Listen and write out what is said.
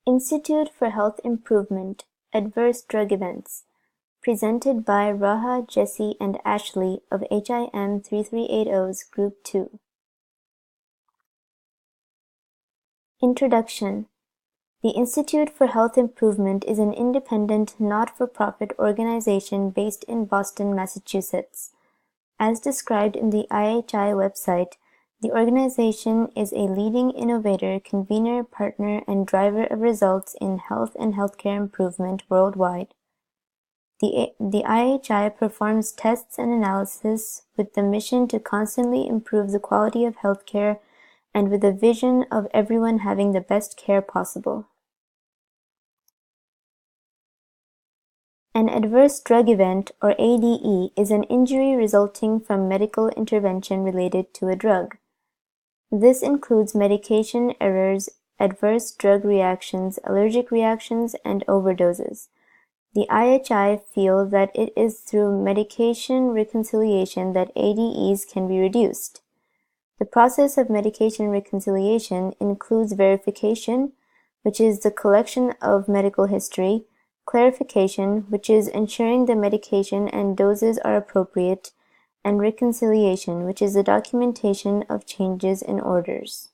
Institute for Health Improvement Adverse Drug Events, presented by Raha, Jesse, and Ashley of HIM3380's Group 2. Introduction. The Institute for Health Improvement is an independent, not-for-profit organization based in Boston, Massachusetts. As described in the IHI website, the organization is a leading innovator, convener, partner, and driver of results in health and healthcare improvement worldwide. The IHI performs tests and analysis with the mission to constantly improve the quality of healthcare and with a vision of everyone having the best care possible. An adverse drug event, or ADE, is an injury resulting from medical intervention related to a drug. This includes medication errors, adverse drug reactions, allergic reactions, and overdoses. The IHI feel that it is through medication reconciliation that ADEs can be reduced. The process of medication reconciliation includes verification, which is the collection of medical history, clarification, which is ensuring the medication and doses are appropriate, and reconciliation, which is the documentation of changes in orders.